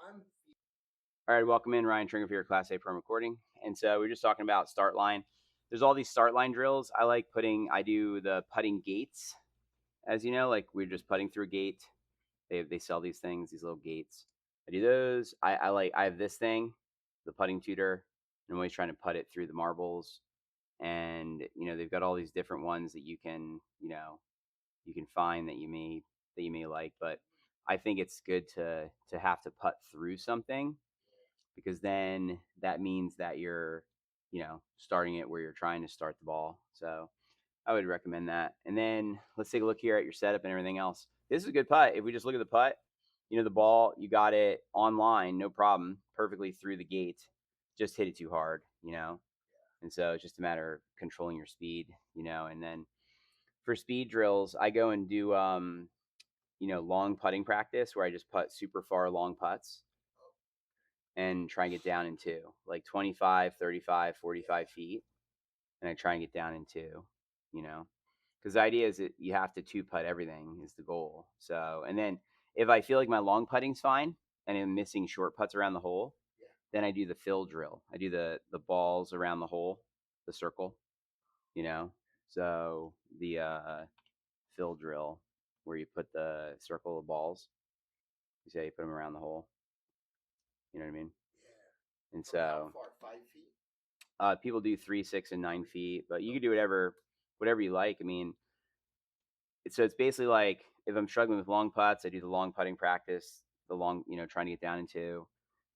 All right, welcome in Ryan Tringer for your Class A Pro recording. And so we're just talking about start line. There's all these start line drills. I do the putting gates, as you know, like we're just putting through a gate. They sell these things, these little gates. I do those. I have this thing, the putting tutor. I'm always trying to putt it through the marbles. And they've got all these different ones that you can find that you may like. But I think it's good to have to putt through something, because then that means that you're, starting it where you're trying to start the ball. So I would recommend that. And then let's take a look here at your setup and everything else. This is a good putt. If we just look at the putt, the ball, you got it online, no problem, perfectly through the gate. Just hit it too hard. And so it's just a matter of controlling your speed. And then for speed drills, I go and do, long putting practice where I just putt super far long putts and try and get down in two, like 25, 35, 45 feet. And I try and get down in two, you know, because the idea is that you have to two putt everything is the goal. So, and then if I feel like my long putting's fine and I'm missing short putts around the hole, then I do the fill drill. I do the balls around the hole, the circle, you know. So the fill drill where you put the circle of balls, you say you put them around the hole. You know what I mean? And so people do 3, 6, and 9 feet, but you can do whatever you like. I mean, it's basically like if I'm struggling with long putts, I do the long putting practice, the long, trying to get down in two.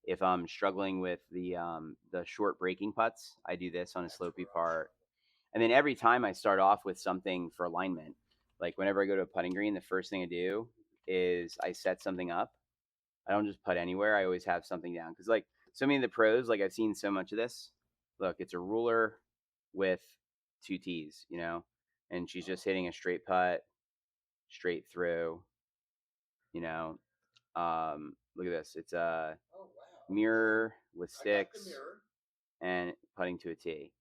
If I'm struggling with the short breaking putts, I do this on a slopey part. And then every time I start off with something for alignment. Like whenever I go to a putting green, the first thing I do is I set something up. I don't just putt anywhere. I always have something down, because like so many of the pros, like I've seen so much of this. Look, it's a ruler with two tees, and she's just hitting a straight putt straight through. You know, look at this. It's a mirror with sticks and putting to a tee,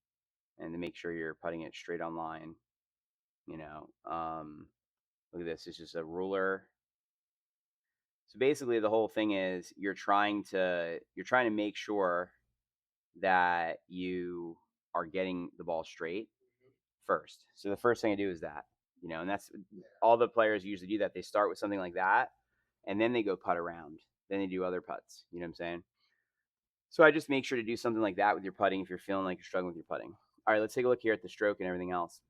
and to make sure you're putting it straight on line. You know, look at this. It's just a ruler. So basically, the whole thing is you're trying to make sure that you are getting the ball straight first. So the first thing I do is that, and that's all the players usually do that. They start with something like that, and then they go putt around. Then they do other putts. You know what I'm saying? So I just make sure to do something like that with your putting if you're feeling like you're struggling with your putting. All right, let's take a look here at the stroke and everything else.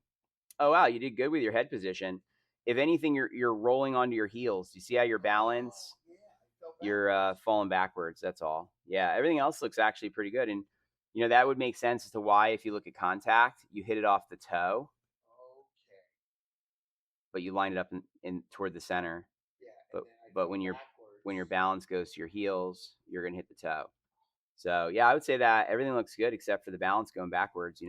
Oh wow, you did good with your head position. If anything, you're rolling onto your heels. Do you see how your balance? You're falling backwards. That's all. Yeah, everything else looks actually pretty good, and that would make sense as to why, if you look at contact, you hit it off the toe, but you line it up in toward the center. But when your balance goes to your heels, you're gonna hit the toe. So yeah, I would say that everything looks good except for the balance going backwards.